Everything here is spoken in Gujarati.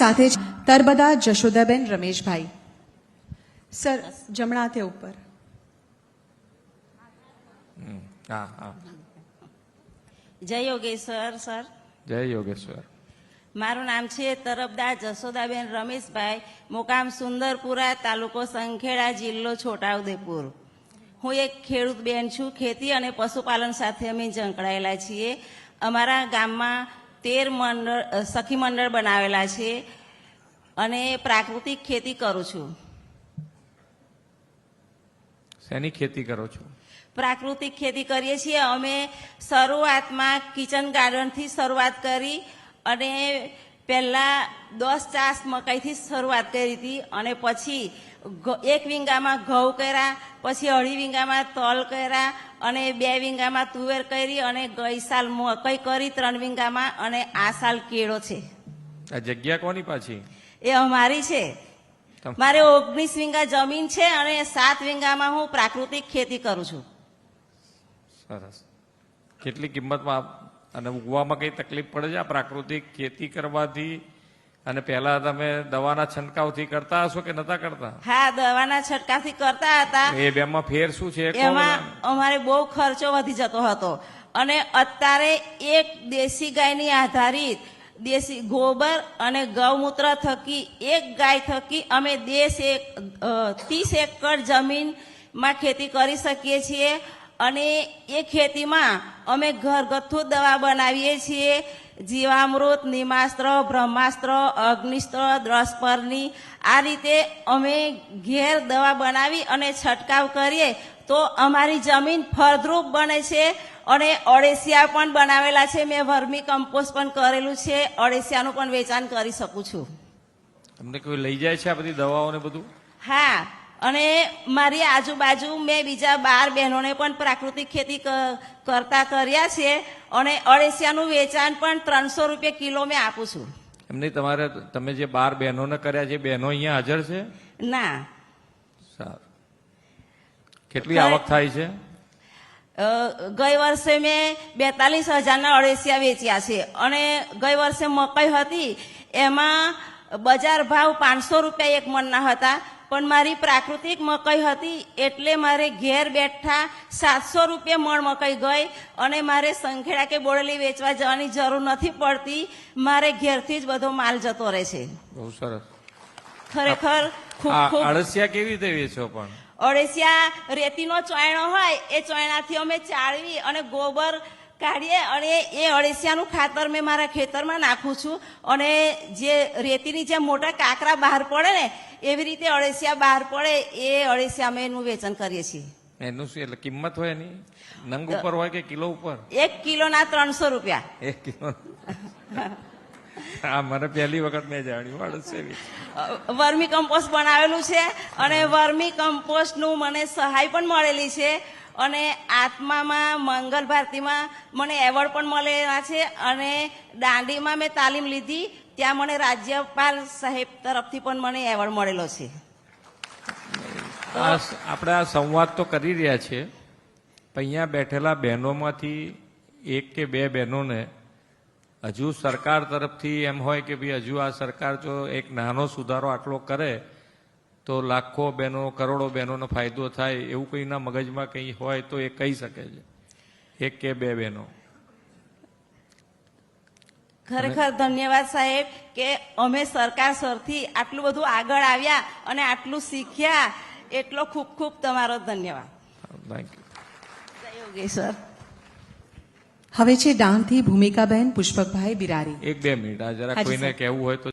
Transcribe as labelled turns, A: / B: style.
A: સાથે જ તરબદા જશોદાબેન રમેશભાઈ. સર, જમણા હાથે ઉપર.
B: હા હા.
C: જય યોગેશ્વર સર.
B: જય યોગેશ્વર.
C: મારું નામ છે તરબદા જશોદાબેન રમેશભાઈ, મુકામ સુંદરપુરા, તાલુકો સંખેડા, જિલ્લો છોટાઉદેપુર. હું એક ખેડૂત બેન છું. ખેતી અને પશુપાલન સાથે અમે સંકળાયેલા છીએ. અમારા ગામમાં 13 સખી મંડળ બનાવેલા છે અને પ્રાકૃતિક ખેતી કરું છું.
B: શેની ખેતી કરો છો?
C: પ્રાકૃતિક ખેતી કરીએ છીએ. અમે શરૂઆતમાં કિચન ગાર્ડનથી શરૂઆત કરી અને પહેલાં 10 ચાસ મકાઈથી શરૂઆત કરી હતી અને પછી 1 વીંગામાં ઘઉં કર્યા, પછી 2.5 વીંગામાં તલ કર્યા અને 2 વીંગામાં તુવેર કરી અને ગઈ સાલ મકાઈ કરી 3 વીંગામાં અને આ સાલ કેળો છે.
B: આ જગ્યા કોની પાછી?
C: એ અમારી છે. મારે 19 વીંગા જમીન છે અને 7 વીંગામાં હું પ્રાકૃતિક ખેતી કરું છું.
B: સરસ. કેટલી કિંમતમાં અને ઉગવામાં કઈ તકલીફ પડે છે આ પ્રાકૃતિક ખેતી કરવાથી? અને પહેલા તમે દવાના છંટકાવથી કરતા હશો કે નતા કરતા?
C: હા, દવાના છંટકાવથી કરતા હતા.
B: એ બેમાં ફેર શું છે?
C: એમાં અમારે બહુ ખર્ચો વધી જતો હતો અને અત્યારે એક દેશી ગાયની આધારિત દેશી ગોબર અને ગૌમૂત્ર થકી એક ગાય થકી અમે 30 એકર જમીનમાં ખેતી કરી શકીએ છીએ અને એ ખેતીમાં અમે ઘરગથ્થુ દવા બનાવીએ છીએ. જીવામૃત, નિમાસ્ત્ર, બ્રહ્માસ્ત્ર, અગ્નિસ્ત્ર, દ્રષ્પર્ણી, આ રીતે અમે ઘેર દવા બનાવી અને છંટકાવ કરીએ તો અમારી જમીન ફળદ્રુપ બને છે. અને અળસિયા પણ બનાવેલા છે. મેં વર્મી કમ્પોસ્ટ પણ કરેલું છે. અળસિયાનું પણ વેચાણ કરી શકું છું.
B: તમને કોઈ લઈ જાય છે આ બધી દવાઓ ને બધું?
C: હા, અને મારી આજુબાજુ મેં બીજા 12 બહેનોને પણ પ્રાકૃતિક ખેતી કરતા કર્યા છે અને અળસિયાનું વેચાણ પણ 300 રૂપિયા કિલો મેં આપું છું.
B: એમને તમારે તમે જે 12 બહેનોને કર્યા છે, બહેનો અહીંયા હાજર છે?
C: ના.
B: સારું. કેટલી આવક થાય છે?
C: ગઈ વર્ષે મેં 42,000ના અળસિયા વેચ્યા છે અને ગઈ વર્ષે મકાઈ હતી એમાં બજાર ભાવ 500 રૂપિયા એક મણના હતા, પણ મારી પ્રાકૃતિક મકાઈ હતી એટલે મારે ઘેર બેઠા 700 રૂપિયા મણ મકાઈ ગઈ અને મારે સંખેડા કે બોડેલી વેચવા જવાની જરૂર નથી પડતી. મારે ઘેરથી જ બધો માલ જતો રહે છે.
B: બહુ સરસ.
C: ખરેખર ખૂબ ખૂબ.
B: અળસિયા કેવી રીતે વેચો? પણ
C: અળસિયા રેતીનો ચોયણો હોય એ ચોયણાથી અમે ચાળવી અને ગોબર કાઢીએ અને એ અળસિયાનું ખાતર મેં મારા ખેતરમાં નાખું છું અને જે રેતીની જે મોટા કાંકરા બહાર પડે ને એવી રીતે અળસિયા બહાર પડે એ અળસિયા અમે એનું વેચાણ કરીએ છીએ.
B: એનું શું એટલે કિંમત હોય એની? નંગ ઉપર હોય કે કિલો ઉપર?
C: 1 કિલોના 300 રૂપિયા.
B: 1 કિલો. હા, મને પહેલી વખત મેં જાણ્યું.
C: વર્મી કમ્પોસ્ટ બનાવેલું છે અને વર્મી કમ્પોસ્ટનું મને સહાય પણ મળેલી છે અને આત્મામાં મંગલ ભારતીમાં મને એવોર્ડ પણ મળેલા છે અને દાંડીમાં મેં તાલીમ લીધી, ત્યાં મને રાજ્યપાલ સાહેબ તરફથી પણ મને એવોર્ડ મળેલો છે.
B: આપણે આ સંવાદ તો કરી રહ્યા છીએ, અહીંયા બેઠેલા બહેનોમાંથી 1 કે 2 બહેનોને હજુ સરકાર તરફથી એમ હોય કે ભાઈ હજુ આ સરકાર જો એક નાનો સુધારો આટલો કરે તો લાખો બહેનો, કરોડો બહેનોનો ફાયદો થાય, એવું કંઈના મગજમાં કંઈ હોય તો એ કહી શકે છે? 1 કે 2 બહેનો.
C: ખરેખર ધન્યવાદ સાહેબ કે અમે સરકાર સરથી આટલું બધું આગળ આવ્યા અને આટલું શીખ્યા, એટલો ખૂબ ખૂબ તમારો ધન્યવાદ.
B: Thank you.
C: જય યોગેશ્વર.
A: હવે છે ડાંગથી ભૂમિકાબેન પુષ્પકભાઈ બિરારી.
B: 1-2 મિનિટ આ જરા કોઈને કહેવું હોય તો